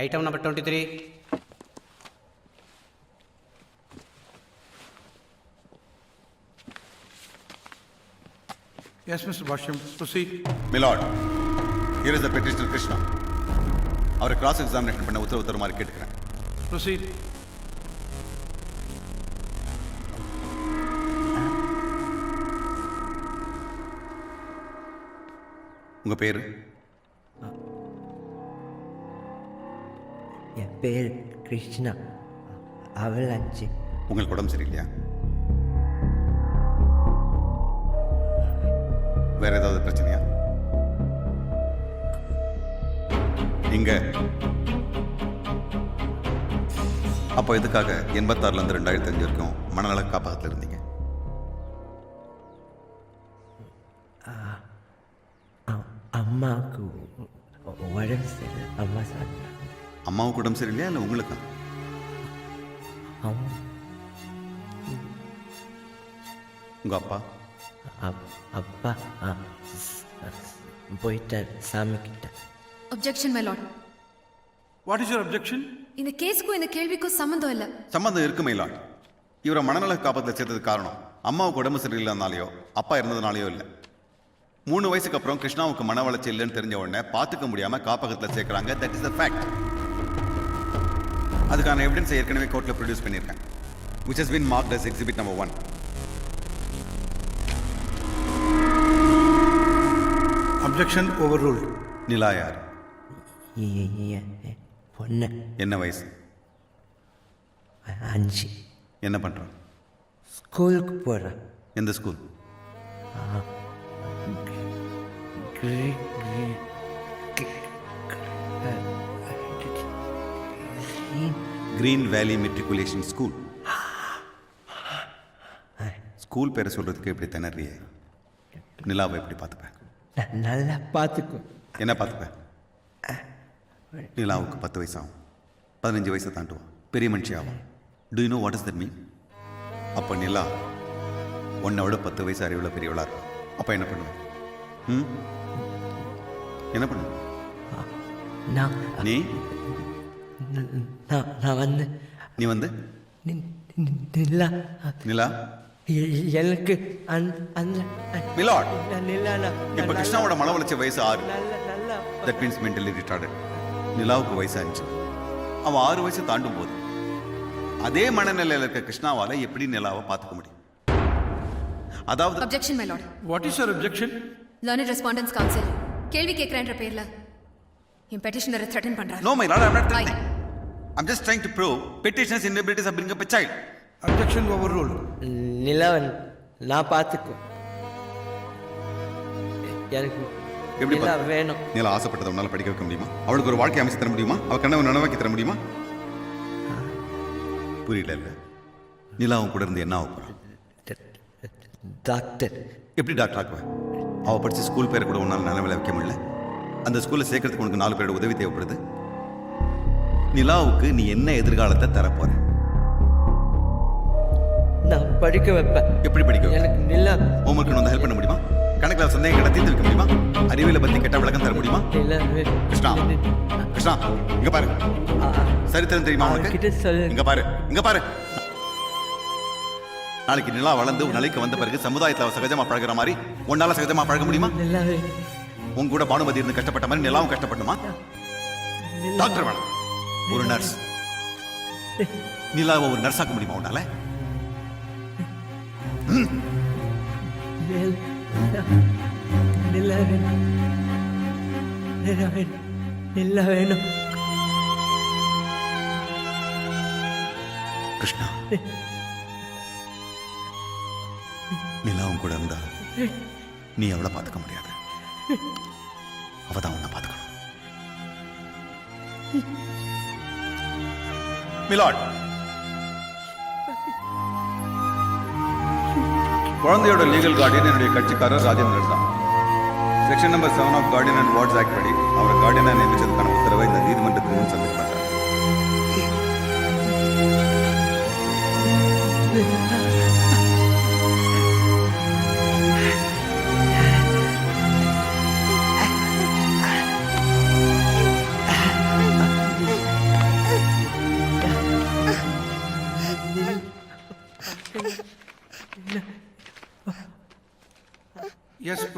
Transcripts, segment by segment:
Item number 23. Yes, Mr. Basham, proceed. My lord, here is the petitioner Krishna. அவரை cross examination பண்ண உத்தரவு மாதிரி கேட்டுக்கிறேன். Proceed. உங்க பேரு? என் பேர் கிருஷ்ணா. அவளாச்சு. உங்களுக்கு உடம்பு சரியில்லையா? வேற ஏதாவது பிரச்சனையா? இங்க அப்போ எதுக்காக 86லேருந்து 2005 வரைக்கும் மனநல காப்பகத்தில் இருந்தீங்க? அம்மாவுக்கு உடம்பு சரியில்லை. அம்மா சார். அம்மாவுக்கு உடம்பு சரியில்லையா இல்லை உங்களுக்கு? உங்க அப்பா? அப்பா போயிட்டார் சாமி கிட்ட. Objection, my lord. What is your objection? இந்த கேஸ்க்கும் இந்த கேள்விக்கும் சம்மந்தம் இல்லை. சம்பந்தம் இருக்கு மை லார்ட். இவரை மனநல காப்பகத்தில் சேர்த்ததுக்கு காரணம் அம்மாவுக்கு உடம்பு சரியில்லைனாலையோ அப்பா இருந்ததுனாலையோ இல்லை. 3 வயசுக்கு அப்புறம் கிருஷ்ணாவுக்கு மன வளர்ச்சி இல்லைன்னு தெரிஞ்ச உடனே பார்த்துக்க முடியாம காப்பகத்தில் சேர்க்கிறாங்க. That is the fact. அதுக்கான எவிடன்ஸ் ஏற்கனவே கோர்ட்டில் ப்ரொடியூஸ் பண்ணியிருக்கேன். which has been marked as exhibit number 1. Objection overruled. நிலா யார்? பொண்ணு. என்ன வயசு? 5. என்ன பண்றான்? ஸ்கூலுக்கு போகிறேன். எந்த ஸ்கூல்? கிரீன் வேலி மெட்ரிகுலேஷன் ஸ்கூல். ஸ்கூல் பேரை சொல்றதுக்கு எப்படி திணறிய? நிலாவை எப்படி பார்த்துப்பேன்? நல்லா பார்த்துக்கோ. என்ன பார்த்துப்பேன்? நிலாவுக்கு 10 வயசு ஆகும். 15 வயசை தாண்டுவான். பெரிய மனுஷி ஆகும். To you know what is that mean? அப்போ நிலா உன்னை விட 10 வயசு அறிவுள்ள பெரியவளா இருக்கும். அப்போ என்ன பண்ணுவேன்? என்ன பண்ணுவேன்? நீ வந்து நீ வந்து நிலா நிலா எனக்கு மிலாட் இப்ப கிருஷ்ணாவோட மன வளர்ச்சி வயசு 6. That means mentally retarded. நிலாவுக்கு வயசு 5. அவன் 6 வயசு தாண்டும் போது அதே மனநிலையில் இருக்க கிருஷ்ணாவால எப்படி நிலாவை பார்த்துக்க முடியும்? அதாவது Objection, my lord. What is your objection? Learned Respondents Council கேள்வி கேட்கிறேன்ற பேர்ல என் பெட்டிஷனரை த்ரெட்டன் பண்றாரு. No, my lord, I'm not threatening. I'm just trying to prove petitioner's inability to bring up a child. Objection overruled. Nilavan நான் பார்த்துக்கோ. எனக்கு எப்படி நிலா வேணும். நிலா ஆசைப்பட்டதை உன்னால படிக்க வைக்க முடியுமா? அவளுக்கு ஒரு வாழ்க்கை அமைச்சு தர முடியுமா? அவ கனவு நனவாக்கி தர முடியுமா? புரியல இல்ல? நிலாவும் கூட இருந்து என்ன ஆக போறான்? டாக்டர். எப்படி டாக்டர் ஆக்குவேன்? அவ படிச்ச ஸ்கூல் பேரை கூட உன்னால நினைவில் வைக்க முடியல. அந்த ஸ்கூல்ல சேர்க்கறதுக்கு உனக்கு 4 பேரோட உதவி தேவைப்படுது. நிலாவுக்கு நீ என்ன எதிர்காலத்தை தரப்போற? நான் படிக்க வைப்பேன். எப்படி படிக்க? எனக்கு நிலா ஹோம்ஒர்க் வந்து ஹெல்ப் பண்ண முடியுமா? கணக்கில் சந்தேகம் கிட்ட தீர்த்து வைக்க முடியுமா? அறிவியலை பத்தி கெட்ட விளக்கம் தர முடியுமா? கிருஷ்ணா, கிருஷ்ணா இங்க பாரு. சரித்திரம் தெரியுமா உனக்கு? இங்க பாரு, இங்க பாரு. நாளைக்கு நிலா வளர்ந்து உன் நிலைக்கு வந்த பிறகு சமுதாயத்தில் சகஜமா பழகிற மாதிரி உன்னால சகஜமா பழக முடியுமா? உங்க கூட பானுமதி இருந்து கஷ்டப்பட்ட மாதிரி நிலாவும் கஷ்டப்படணுமா? டாக்டர் வேணும், ஒரு நர்ஸ். நிலாவை ஒரு நர்ஸ் ஆக்க முடியுமா உன்னால? நிலா வேணும். கிருஷ்ணா, நிலாவும் கூட இருந்தா நீ அவளை பார்த்துக்க முடியாது. அவதான் உன்னை பார்த்துக்கணும். மிலாட், குழந்தையோட லீகல் கார்டியன் என்னுடைய கட்சிக்காரர் ராஜேந்திரன் தான். Section number 7 of guardian and wards act படி அவரை கார்டியனா நியமிச்சதுக்கான உத்தரவை இந்த நீதிமன்றத்துக்கு முன் சப்மிட் பண்றாங்க.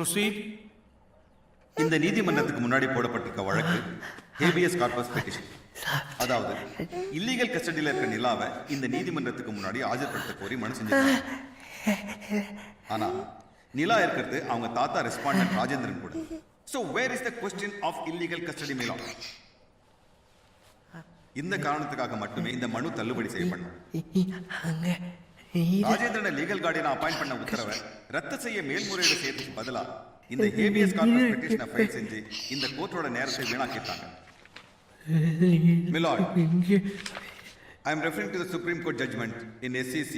proceed. இந்த நீதிமன்றத்துக்கு முன்னாடி போடப்பட்டிருக்க வழக்கு ஹேபியஸ் கார்பஸ் பெட்டிஷன். அதாவது இல்லீகல் கஸ்டடியில் இருக்க நிலாவை இந்த நீதிமன்றத்துக்கு முன்னாடி ஆஜர்படுத்த கோரி மனு செஞ்சிருக்காங்க. ஆனா நிலா இருக்கிறது அவங்க தாத்தா ரெஸ்பாண்டன்ட் ராஜேந்திரன் கூட. So where is the question of illegal custody, my lord? இந்த காரணத்துக்காக மட்டுமே இந்த மனு தள்ளுபடி செய்யப்படும். ராஜேந்திரனை லீகல் கார்டியனா அப்பாயிண்ட் பண்ண உத்தரவை ரத்து செய்ய மேல்முறையீடு செய்யறதுக்கு பதிலா இந்த ஹேபியஸ் கார்பஸ் பெட்டிஷனை ஃபைல் செஞ்சு இந்த கோர்ட்டோட நேரத்தை வீணாக்கிட்டாங்க. My lord, I am referring to the Supreme Court judgment in SCC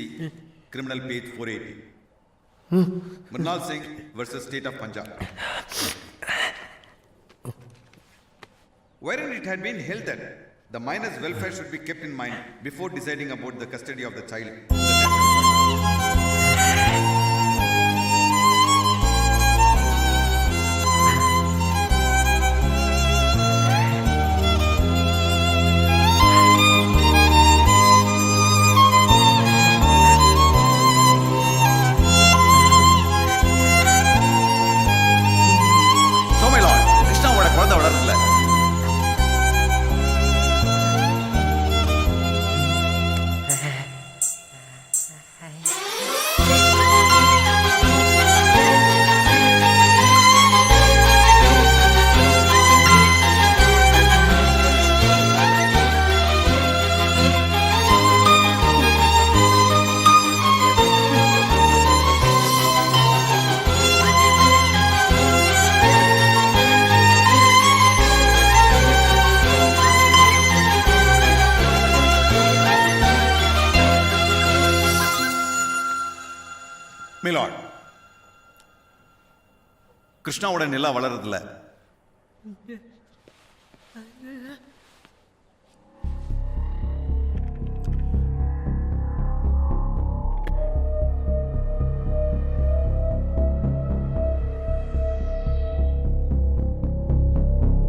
criminal page 480. Mrinal Singh versus State of Punjab, wherein it had been held that the minor's welfare should be kept in mind before deciding about the custody of the child. So my lord, கிருஷ்ணாவோட குழந்தை வளரல. Milord, கிருஷ்ணாவோட நிலா வளரதில்ல.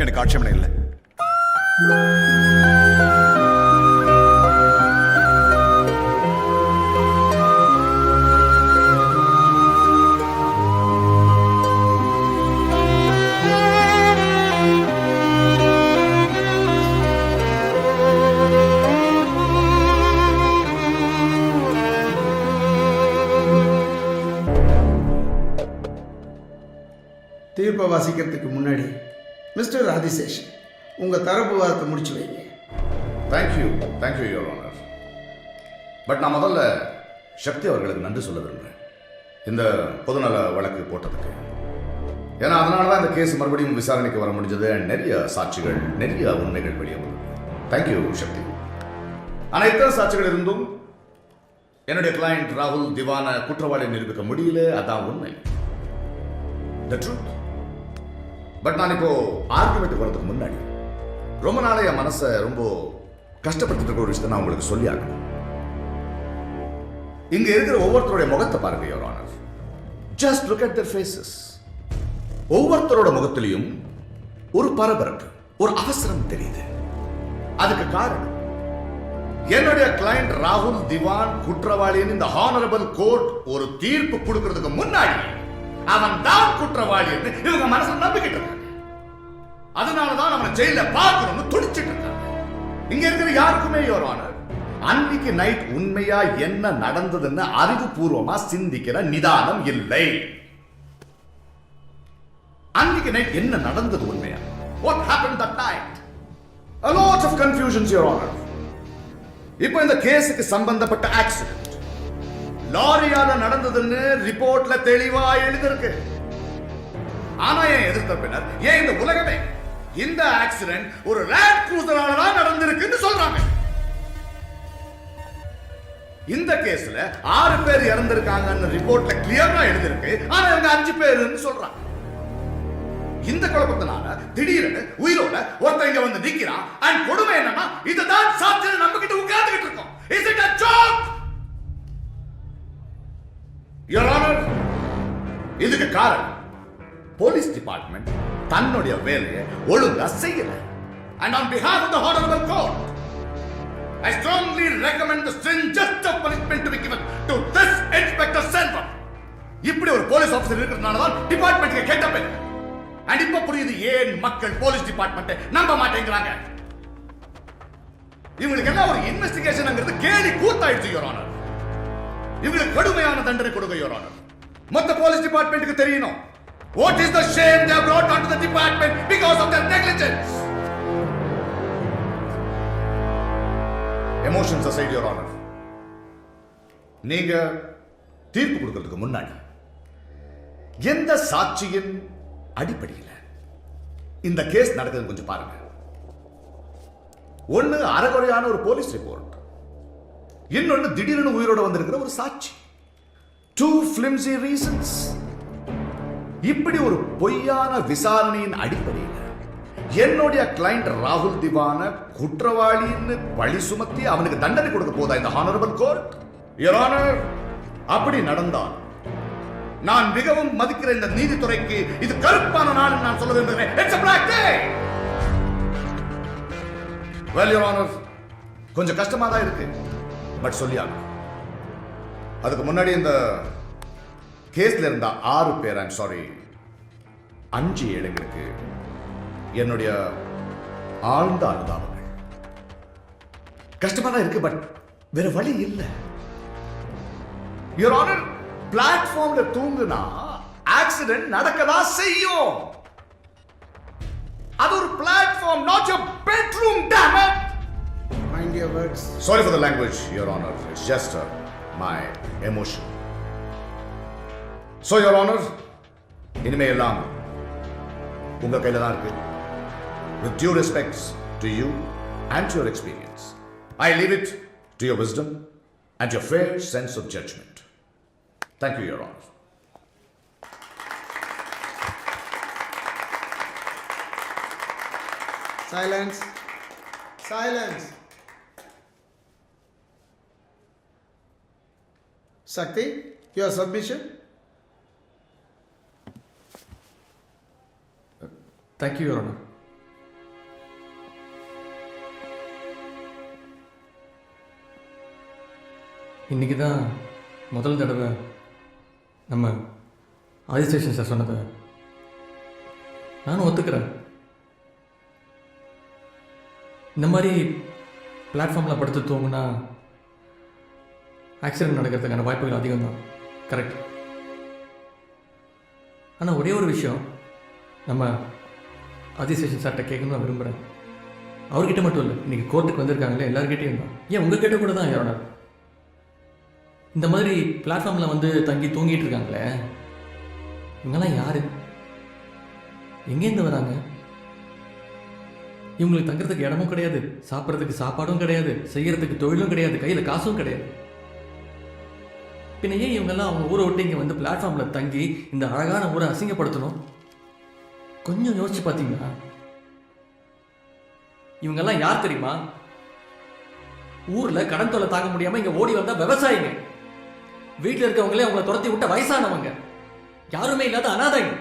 எனக்கு ஆட்சேபனை இல்லை. தீர்ப்பை வாசிக்கிறதுக்கு முன்னாடி mister Adisheshan உங்கள் தரப்பு வாதத்தை முடிச்சு வைங்க. Thank you your honour. பட் நான் முதல்ல சக்தி அவர்களுக்கு நன்றி சொல்ல விரும்புகிறேன் இந்த பொதுநல வழக்கு போட்டதுக்கு. ஏன்னா அதனால தான் இந்த கேஸ் மறுபடியும் விசாரணைக்கு வர முடிஞ்சது. நிறைய சாட்சிகள், நிறைய உண்மைகள் வெளியே வந்தது. தேங்க்யூ சக்தி. ஆனால் இத்தனை சாட்சிகள் இருந்தும் என்னுடைய கிளையண்ட் ராகுல் திவானை குற்றவாளி நிரூபிக்க முடியல. அதான் உண்மை, த ட்ரூத். பட் நான் இப்போ ஆர்குமெண்ட் வரதுக்கு முன்னாடி ரொம்ப நாளே என் மனசை ரொம்ப கஷ்டப்படுத்திட்டு இருக்கிற ஒரு விஷயத்தை நான் உங்களுக்கு சொல்லி ஆகணும். இங்க இருக்கிற ஒவ்வொருத்தருடைய முகத்தை பாருங்க your honour. Just look at their faces. ஒவ்வொருத்தரோட முகத்திலையும் ஒரு பரபரப்பு, ஒரு அவசரம் தெரியுது. அதுக்கு காரணம் என்னுடைய கிளையண்ட் ராகுல் திவான் குற்றவாளின்னு இந்த ஹானரபிள் கோர்ட் ஒரு தீர்ப்பு கொடுக்கிறதுக்கு முன்னாடி அவன் தான் குற்றவாளி என்று இவங்க மனசுல நம்பிக்கிட்டு இருக்காங்க. அதனாலதான் அவனை ஜெயில பார்க்கணும்னு துடிச்சிட்டு இருக்காங்க. இங்க இருக்கிற யாருக்குமே யுவர் ஆனர் அன்னைக்கு நைட் உண்மையா என்ன நடந்ததுன்னு அறிவுபூர்வமா சிந்திக்கிற நிதானம் இல்லை. அன்னைக்கு நைட் என்ன நடந்தது உண்மையா? What happened that night? A lot of confusions, your honor. இப்போ இந்த கேஸுக்கு சம்பந்தப்பட்ட ஆக்சிடென்ட் லாரியால நடந்ததுன்னு ரிப்போர்ட்ல தெளிவா எழுதிருக்கு. ஆனா என் எதிர்த்தரப்பினர் ஏன் இந்த உலகமே இந்த ஆக்சிடென்ட் ஒரு லேண்ட் க்ரூசரால தான் நடந்திருக்குன்னு சொல்றாங்க. இந்த கேஸ்ல 6 பேர் இறந்திருக்காங்கன்னு ரிப்போர்ட்ல கிளியரா எழுதிருக்கு. ஆனா இவங்க 5 பேருன்னு சொல்றாங்க. இந்த குழப்பத்தினால திடீர்னு உயிரோட ஒருத்தர் இங்க வந்து நிக்கிறான். அண்ட் கொடுமை என்னன்னா இதுதான் சாட்சியை நம்ம கிட்ட உட்கார்ந்துகிட்டு இருக்கோம். Is it a joke? Your Honor, இதுக்கு காரணம் போலீஸ் டிபார்ட்மெண்ட் தன்னுடைய வேலையை ஒழுங்கா செய்யல. And on behalf of the Honorable Court, I strongly recommend the stringent punishment to be given to this Inspector Selvam. இப்படி ஒரு போலீஸ் ஆபீசர் இருக்கிறதுனால தான் டிபார்ட்மெண்ட்டுக்கு கேட்ட பேர். அண்ட் இப்ப புரியுது ஏன் மக்கள் போலீஸ் டிபார்ட்மெண்ட்டை நம்ப மாட்டேங்கிறாங்க. இவங்களுக்கு எல்லாம் ஒரு இன்வெஸ்டிகேஷன்ங்கிறது கேலி கூத்தாயிடுச்சு யுவர் ஆனர். இவங்களுக்கு கடுமையான தண்டனை கொடுங்க யுவர் ஆனர். மொத்த போலீஸ் டிபார்ட்மெண்ட்டுக்கு தெரியணும். What is the shame they have brought onto the department because of their negligence? Emotions aside, Your Honor. நீங்க தீர்ப்பு கொடுக்கிறதுக்கு முன்னாடி எந்த சாட்சியின் அடிப்படையில் இந்த கேஸ் நடக்குதுன்னு கொஞ்சம் பாருங்க. ஒன்னு அறகுறையான ஒரு போலீஸ் ரிப்போர்ட், இன்னொன்னு திடீர்னு உயிரோட வந்திருக்கிற ஒரு சாட்சி. Two flimsy reasons. இப்படி ஒரு பொய்யான விசாரணையின் அடிப்படையில் என்னுடைய கிளைண்ட் ராகுல் திவான குற்றவாளின்னு பழி சுமத்தி அவனுக்கு தண்டனை கொடுக்க போதா இந்த ஹானரபிள் கோர்ட்? யுவர் ஆனர், அப்படி நடந்தால் நான் மிகவும் மதிக்கிற இந்த நீதித்துறைக்கு இது கருப்பான நாள் நான் சொல்ல விரும்புகிறேன். It's a black day. Well, Your Honor, கொஞ்சம் கஷ்டமா தான் இருக்கு, பட் சொல்லியாங்க. அதுக்கு முன்னாடி இந்த கேஸ்ல இருந்த 6 பேர், ஐம் சாரி, 5 ஏழைகளுக்கு என்னுடைய ஆழ்ந்த அனுதாபங்கள். கஷ்டமா தான் இருக்கு, பட் வேற வழி இல்லை. யுவர் ஆனர், பிளாட்ஃபார்ம்ல தூங்குனா ஆக்சிடென்ட் நடக்கதா செய்யும். அது ஒரு platform, not your bedroom, damn it. Mind your words. Sorry for the language, Your Honor. It's just my emotion. So, Your Honor, இனிமே எல்லாம் உங்க கையில தான் இருக்கு. With due respects to you and to your experience, I leave it to your wisdom and your fair sense of judgment. Thank you, Your Honor. Silence. Silence. Sakti, your submission? Thank you, Your Honor. இன்னைக்கு தான் முதல் தடவை நம்ம Adiseshan sir சொன்னதை நானும் ஒத்துக்கிறேன். இந்த மாதிரி பிளாட்ஃபார்மில் படுத்து தூங்குனா ஆக்சிடென்ட் நடக்கிறதுக்கான வாய்ப்புகள் அதிகம் தான், கரெக்ட். ஆனால் ஒரே ஒரு விஷயம் நம்ம ஆதிசேஷன் சார்கிட்ட கேட்கணும்னு நான் விரும்புகிறேன். அவர்கிட்ட மட்டும் இல்லை, இன்றைக்கி கோர்ட்டுக்கு வந்திருக்காங்களே எல்லாருக்கிட்டையும் தான், ஏன் உங்ககிட்ட கூட தான் யோர் ஆனர். இந்த மாதிரி பிளாட்ஃபார்மில் வந்து தங்கி தூங்கிட்டு இருக்காங்களே, இவங்கெல்லாம் யாரு, எங்கேருந்து வராங்க? இவங்களுக்கு தங்குறதுக்கு இடமும் கிடையாது, சாப்பிட்றதுக்கு சாப்பாடும் கிடையாது, செய்யறதுக்கு தொழிலும் கிடையாது, கையில் காசும் கிடையாது. பின்ன ஏன் இவங்கெல்லாம் அவங்க ஊரை விட்டு இங்கே வந்து பிளாட்ஃபார்மில் தங்கி இந்த அழகான ஊரை அசிங்கப்படுத்தணும்? கொஞ்சம் யோசிச்சு பார்த்தீங்களா? இவங்கெல்லாம் யார் தெரியுமா? ஊரில் கடன் தொல்லை தாங்க முடியாமல் இங்கே ஓடி வந்த விவசாயிங்க, வீட்டில் இருக்கவங்களே அவங்கள துரத்தி விட்ட வயசானவங்க, யாருமே இல்லாத அனாதைங்க.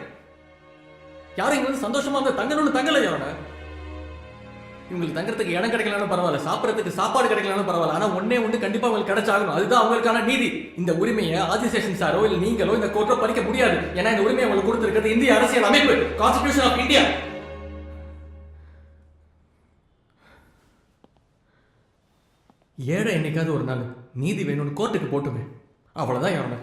யாரும் இங்க வந்து சந்தோஷமா வந்து தங்கணும்னு தங்கல. யாரோட இவங்களுக்கு தங்கறதுக்கு இடம் கிடைக்கலனாலும் பரவாயில்ல, சாப்பிட்றதுக்கு சாப்பாடு கிடைக்கலனாலும் பரவாயில்ல, ஆனா ஒன்னே ஒன்று கண்டிப்பா அவங்களுக்கு கிடைச்சாகணும். அதுதான் அவங்களுக்கான நீதி. இந்த உரிமையை ஆதிசேஷன் சாரோ இல்லை நீங்களோ இந்த கோர்ட்டோ பறிக்க முடியாது. ஏன்னா இந்த உரிமையை அவங்களுக்கு கொடுத்திருக்கிறது இந்திய அரசியல் அமைப்பு, கான்ஸ்டிடியூஷன் ஆஃப் இந்தியா. ஏழை என்னைக்காவது ஒரு நாள் நீதி வேணும்னு கோர்ட்டுக்கு போட்டுமே, அவ்வளவுதான். யாரோட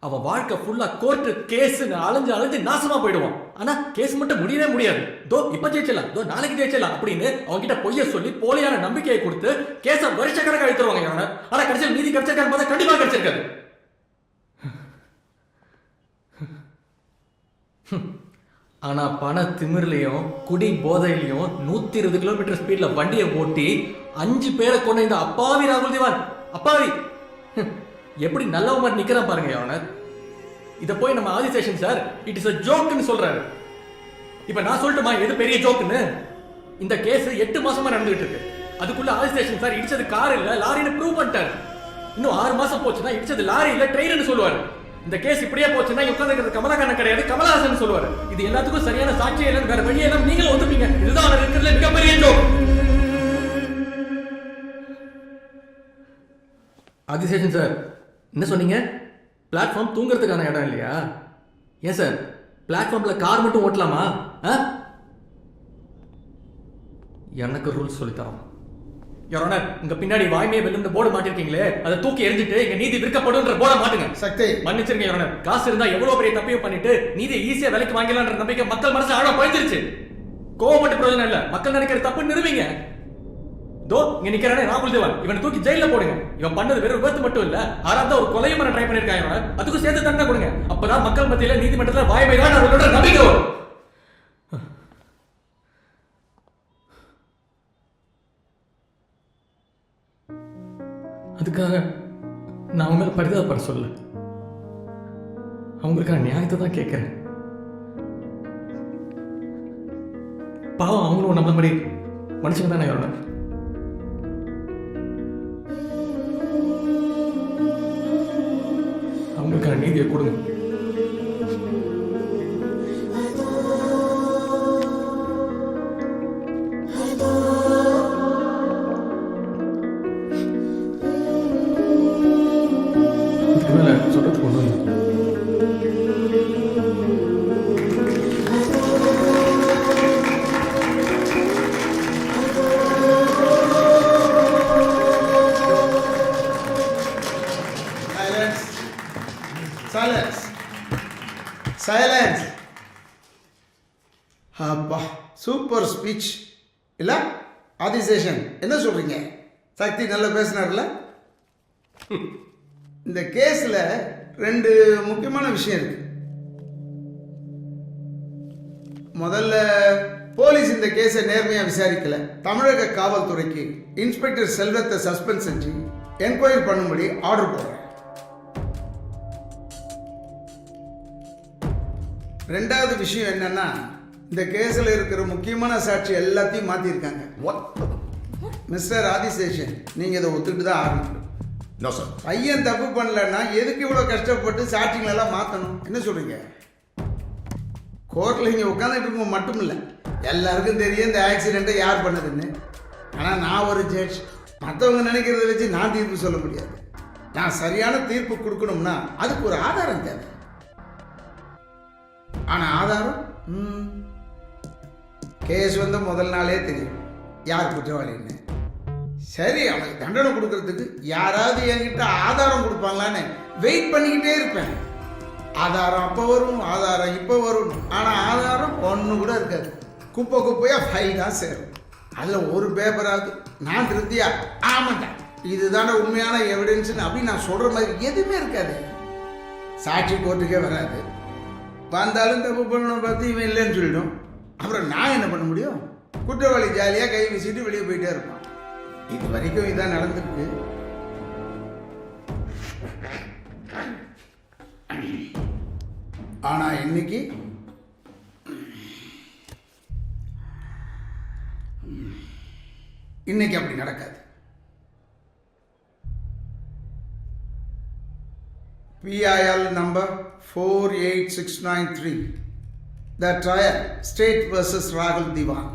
அவன் வாழ்க்கை ஃபுல்லா கோர்ட்டு கேஸ்ன்னு அலைஞ்சு அலைஞ்சு நாசமா போயிடுவான். ஆனா கேஸ் மட்டும் முடியவே முடியாது. தோ இப்ப ஜெயிச்சலாம், தோ நாளைக்கு ஜெயிச்சலாம் அப்படின்னு அவங்க கிட்ட பொய்ய சொல்லி போலியான நம்பிக்கையை கொடுத்து கேஸ வருஷ கணக்காக எடுத்துருவாங்க. யாரோட ஆனா கடைசியில் நீதி கிடைச்சிருக்கான்னு பார்த்தா கண்டிப்பா கிடைச்சிருக்காது. ஆனா பண திமிர்லையும் குடி போதையிலையும் 120 கிலோமீட்டர் ஸ்பீட்ல வண்டியை ஓட்டி 5 பேரை கொண்ட இந்த அப்பாவி ராகுல் திவான், அப்பாவி எப்படி நல்லவ மாதிரி நிக்கிறான் பாருங்க. அவனர் இத போய் நம்ம Adiseshan sir it is a ஜோக்னு சொல்றாரு. இப்ப நான் சொல்லட்டுமா எது பெரிய ஜோக்னு? இந்த கேஸ் 8 மாசமா நடந்துகிட்டு இருக்கு. அதுக்குள்ள ஆதிசேஷன் சார் இடிச்சது கார் இல்ல லாரின்னு ப்ரூவ் பண்ணிட்டாரு. இன்னும் 6 மாசம் போச்சுன்னா இடிச்சது லாரி இல்ல ட்ரெயின்னு சொல்லுவாரு. இந்த கேஸ் இப்படியே போச்சுன்னா உட்கார்ந்து கமலஹாசன் கிடையாது கமலஹாசன் சொல்லுவாரு. இது எல்லாத்துக்கும் சரியான சாட்சியம் இல்லைன்னு வேற வழியே எல்லாம் நீங்களும் ஒத்துப்பீங்க. இதுதான் அவர் இருக்கிறதுல மிகப்பெரிய ஜோக். ஆதிசேஷன் சார் என்ன சொன்னீங்க? பிளாட்ஃபார்ம் தூங்குறதுக்கான இடம் இல்லையா? ஏன் சார் பிளாட்ஃபார்ம்ல கார் மட்டும் ஓட்டலாமா? எனக்கு ரூல்ஸ் சொல்லித்தரோம். யாரோட உங்க பின்னாடி வாய்மையை வெல்லும் போர்டு மாட்டிருக்கீங்களே, அதை தூக்கி எரிஞ்சிட்டு இங்க நீதி விற்கப்படும்ன்ற போர்டை மாட்டுங்க. சக்தி, மன்னிச்சிருங்க யாரோட. காசு இருந்தா எவ்வளவு பெரிய தப்பையும் பண்ணிட்டு நீதியை ஈஸியா விலைக்கு வாங்கலாம்ன்ற நம்பிக்கை மக்கள் மனசு ஆழ போயிடுச்சு. கோவம் மட்டும் பிரயோஜனம் இல்ல, மக்கள் நினைக்கிற தப்பு நிறுவீங்க. தோ இங்க நிக்கிறானே ராகுல் தேவான், இவனை தூக்கி ஜெயில போடுங்க. இவன் பண்ணது வெறும் விபத்து மட்டும் இல்ல, ஆறாவது ஒரு கொலையும் பண்ண ட்ரை பண்ணிருக்காங்க. அதுக்கும் சேர்த்து தண்டனை கொடுங்க. அப்பதான் மக்கள் மத்தியில நீதிமன்றத்துல வாய்மை தான் அவர்களோட நம்பிக்கை வரும். அதுக்காக நான் அவங்க மேல பரிதாபப்பட சொல்ல, அவங்களுக்கான நியாயத்தை தான் கேட்கிறேன். பாவம் அவங்களும் நம்மள மாதிரி மனுஷங்க தானே யாரோட. அவங்களுக்கான நீதியை கொடுங்க. இதுக்கு மேல சொல்றதுக்கு ஒண்ணும் இல்லை. Silence, silence. அப்பா, சூப்பர் ஸ்பீச் இல்லை ஆதிசேஷன்? என்ன சொல்றீங்க? சக்தி நல்லா பேசினார்ல. இந்த கேஸில் 2 முக்கியமான விஷயம் இருக்கு. முதல்ல, போலீஸ் இந்த கேஸை நேர்மையாக விசாரிக்கல. தமிழக காவல்துறைக்கு இன்ஸ்பெக்டர் செல்வத்தை சஸ்பெண்ட் செஞ்சு என்கொயரி பண்ணும்படி ஆர்டர் போடுறேன். 2வது விஷயம் என்னன்னா, இந்த கேஸில் இருக்கிற முக்கியமான சாட்சி எல்லாத்தையும் மாற்றிருக்காங்க. மிஸ்டர் ஆதிசேஷன், நீங்கள் இதை ஒத்துக்கிட்டு தான் ஆரம்பிக்கணும். No sir. பையன் தப்பு பண்ணலன்னா எதுக்கு இவ்வளோ கஷ்டப்பட்டு சாட்சிங்களெல்லாம் மாற்றணும்? என்ன சொல்கிறீங்க? கோர்ட்டில் இங்கே உட்காந்துட்டு இருக்கும் மட்டும் இல்லை, எல்லாருக்கும் தெரியும் இந்த ஆக்சிடெண்ட்டை யார் பண்ணதுன்னு. ஆனால் நான் ஒரு ஜட்ஜ், மற்றவங்க நினைக்கிறத வச்சு நான் தீர்ப்பு சொல்ல முடியாது. நான் சரியான தீர்ப்பு கொடுக்கணும்னா அதுக்கு ஒரு ஆதாரம் தேவை. ஆனால் ஆதாரம் கேஸ் வந்து முதல் நாளே தெரியும் யார் குற்றவாளின்னு. சரி, அவனுக்கு தண்டனை கொடுக்கறதுக்கு யாராவது என்கிட்ட ஆதாரம் கொடுப்பாங்களான்னு வெயிட் பண்ணிக்கிட்டே இருப்பேன். ஆதாரம் அப்போ வரும், ஆதாரம் இப்போ வரும். ஆனால் ஆதாரம் ஒன்று கூட இருக்காது. குப்பையாக ஃபைல் தான் சேரும். அதில் ஒரு பேப்பராவது நான் திருப்தியா ஆமாண்டா இதுதானே உண்மையான எவிடன்ஸ்னு அப்படி நான் சொல்கிற மாதிரி எதுவுமே இருக்காது. சாட்சி கோர்ட்டுக்கே வராது. வந்தாலும் தப்பு பண்ணணும் பார்த்து இவன் இல்லைன்னு சொல்லிடும். அப்புறம் நான் என்ன பண்ண முடியும்? குற்றவாளி ஜாலியாக கை வீசிட்டு வெளியே போயிட்டே இருப்பான். இது வரைக்கும் இதான் நடந்திருக்கு. ஆனா இன்னைக்கு அப்படி நடக்காது. PIL number 48693. The trial, State versus Rahul Diwan.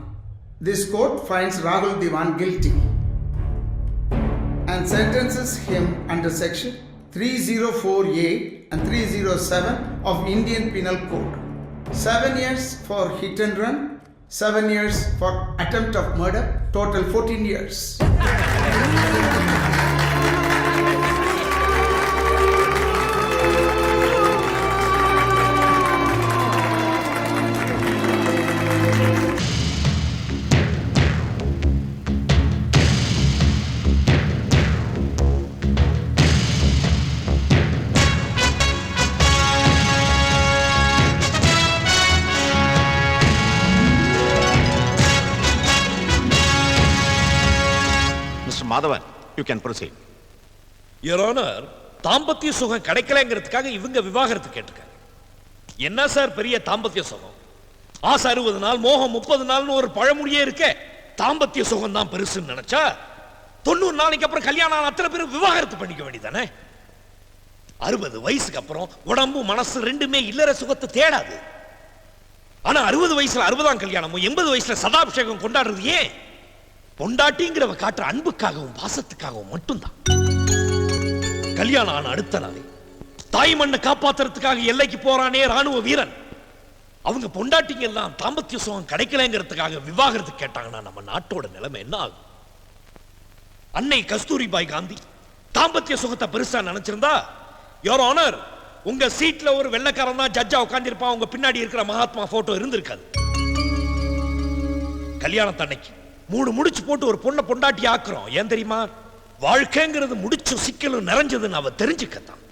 This court finds Rahul Diwan guilty and sentences him under section 304A and 307 of Indian Penal Code. 7 years for hit and run, 7 years for attempt of murder, total 14 years. Madhavan, you can proceed. Your Honor, தாம்பத்திய சுகம் கிடைக்கலங்கிறதுக்காக இவங்க விவாகரத்து கேட்டிருக்காங்க. என்ன sir பெரிய தாம்பத்திய சுகம்? ஆசை 60 நாள், மோகம் 30 நாள்னு ஒரு பழமொழியே இருக்கே. தாம்பத்திய சுகம் தான் பெருசுன்னு நினைச்சா 90 நாளைக்கு அப்புறம் கல்யாணம் ஆன அத்தனை பேரும் விவாகரத்து பண்ணிக்க வேண்டியதானே? 60 வயசுக்கு அப்புறம் உடம்பு மனசு ரெண்டுமே இல்லற சுகத்தை தேடாது. ஆனா 60 வயசுல 60ஆம் கல்யாணமும் 80 வயசுல சதாபிஷேகம் கொண்டாடுறது ஏன்? பொண்டாட்டிங்கிறவ காட்டுற அன்புக்காகவும் பாசத்துக்காகவும் மட்டும்தான். கல்யாணம் ஆன அடுத்த நாளே தாய் மண்ணை காப்பாத்துறதுக்காக எல்லைக்கு போறானே ராணுவ வீரன். அவங்க பொண்டாட்டிங்க எல்லாம் தாம்பத்திய சுகம் கிடைக்கலங்கிறதுக்காக விவாகரத்து கேட்டாங்கன்னா நம்ம நாட்டோட நிலைமை என்ன ஆகும்? அன்னை கஸ்தூரிபாய் காந்தி தாம்பத்திய சுகத்தை பெருசா நினைச்சிருந்தா, யுவர் ஆனர், உங்க சீட்ல ஒரு வெள்ளைக்காரன் தான் ஜட்ஜா உட்கார்ந்திருப்பான், உங்க பின்னாடி இருக்கிற மகாத்மா போட்டோ இருந்திருக்காது. கல்யாணத்தன்னைக்கு 3 முடிச்சு போட்டு ஒரு பொண்ணை பொண்டாட்டி ஆக்குறோம். ஏன் தெரியுமா? வாழ்க்கைங்கிறது முடிச்சு சிக்கலும் நிறைஞ்சதுன்னு அவ தெரிஞ்சுக்கத்தான்.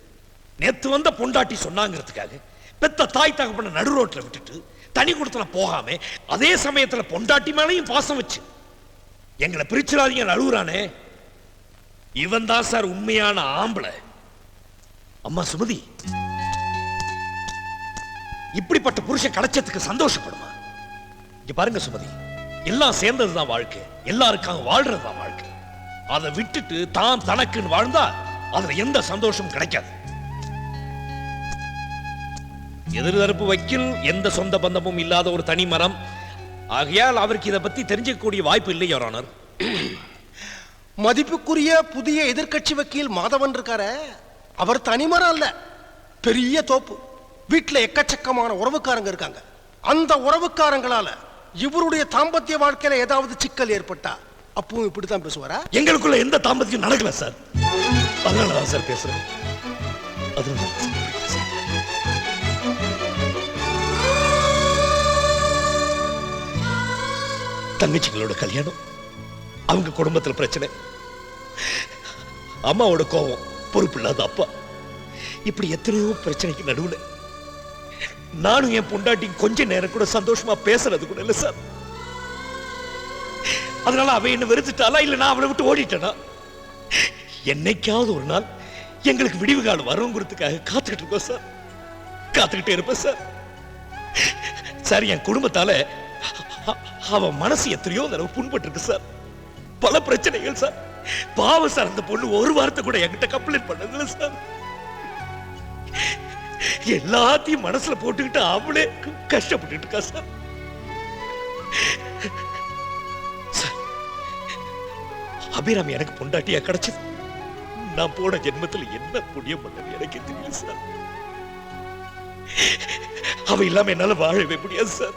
நேத்து வந்த பொண்டாட்டி சொன்னாங்கிறதுக்காக பெத்த தாய் தகப்பன நடு ரோட்ல விட்டுட்டு தனி கொடுத்தல போகாம அதே சமயத்துல பொண்டாட்டி மேலையும் பாசம் வச்சு எங்களை பிரிச்சிடாதீங்க அழுகுறானே, இவன் தான் சார் உண்மையான ஆம்பளை. அம்மா சுமதி, இப்படிப்பட்ட புருஷன் கிடைச்சதுக்கு சந்தோஷப்படுமா? இங்க பாருங்க சுமதி, எல்லாம் சேர்ந்ததுதான் வாழ்க்கை, எல்லாருக்காக வாழ்றதுதான் வாழ்க்கை. அதை விட்டுட்டு தான் தனக்குன்னு வாழ்ந்தா அதுல எந்த சந்தோஷமும் கிடைக்காது. எதிர்தரப்பு வக்கீல் எந்த சொந்த பந்தமும் இல்லாத ஒரு தனி மரம். ஆகையால் அவருக்கு இதை பத்தி தெரிஞ்சிக்கக்கூடிய வாய்ப்பு இல்லை யுவர் ஆனர். மதிப்புக்குரிய புதிய எதிர்க்கட்சி வக்கீல் மாதவன் இருக்காரு, அவர் தனிமரம் அல்ல, பெரிய தோப்பு. வீட்டுல எக்கச்சக்கமான உறவுக்காரங்க இருக்காங்க. அந்த உறவுக்காரங்களால இவருடைய தாம்பத்திய வாழ்க்கையில ஏதாவது சிக்கல் ஏற்பட்டா அப்பவும் இப்படித்தான் பேசுவாரா? எங்களுக்குள்ள எந்த தாம்பத்தியம் நடக்கல சார், அதனாலதான் சார் பேசுறேன். தங்கச்சிகளோட கல்யாணம், அவங்க குடும்பத்தில் பிரச்சனை, அம்மாவோட கோபம், பொறுப்பு இல்லாத அப்பா, இப்படி எத்தனையோ பிரச்சனைக்கு நடுவுல நானும் என் பொண்டாட்டி கொஞ்ச நேரம் கூட சந்தோஷமா பேசுறது கூட இல்லை சார். அதனால அவ என்ன வெறுத்துட்டாளா இல்ல நான் அவளை விட்டு ஓடிட்டேனா? என்னைக்காவது ஒரு நாள் எங்களுக்கு விடிவு காலம் வருங்கிறதுக்காக காத்துக்கிட்டு இருக்கோம் சார், காத்துக்கிட்டே இருப்பேன் சார். சார், என் குடும்பத்தால அவ மனசு எத்தனையோ தடவை புண்பட்டு இருக்கு சார், பல பிரச்சனைகள் சார். பாவம் சார், அந்த பொண்ணு ஒரு வாரத்தை கூட என்கிட்ட கம்ப்ளைண்ட் பண்ணதில்லை சார். எல்லாத்தையும் மனசுல போட்டுக்கிட்டு அவளே கஷ்டப்பட்டு இருக்கா சார். அபிராமி எனக்கு பொண்டாட்டியா கிடைச்சது நான் போன ஜென்மத்தில் என்ன புண்ணியம் பண்ணது எனக்கு தெரியல சார். அவ இல்லாம என்னால வாழவே முடியாது சார்.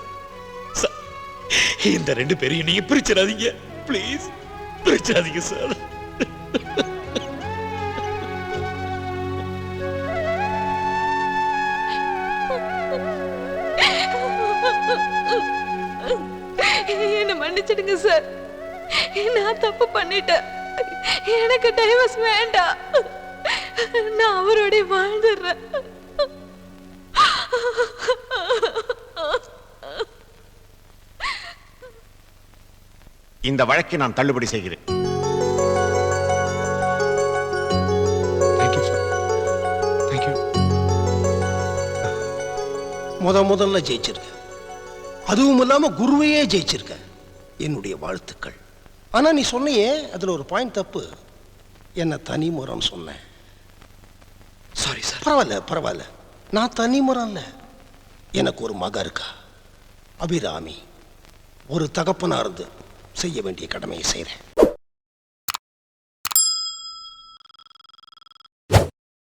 இந்த 2 பேரையும் நீங்க பிரிச்சிடாதீங்க பிளீஸ், பிரிச்சிடாதீங்க சார். என்ன மன்னிச்சிடுங்க சார், நான் தப்பு பண்ணிட்டேன். எனக்கு டைவர்ஸ் வேண்டாம், நான் அவரோட வாழ்ந்துடுறேன். இந்த வழக்கை நான் தள்ளுபடி செய்கிறேன். முதல்ல ஜெயிச்சிருக்க, அதுவும் இல்லாம குருவையே ஜெயிச்சிருக்க, என்னுடைய வாழ்த்துக்கள். ஆனா நீ சொன்னியே அதுல ஒரு பாயிண்ட் தப்பு. என்ன தனிமுறம் சொன்ன. Sorry sir. பரவாயில்ல, நான் தனிமுறம் இல்ல, எனக்கு ஒரு மக இருக்கா அபிராமி. ஒரு தகப்பனா இருந்து செய்ய வேண்டிய கடமையை செய்கிறேன்.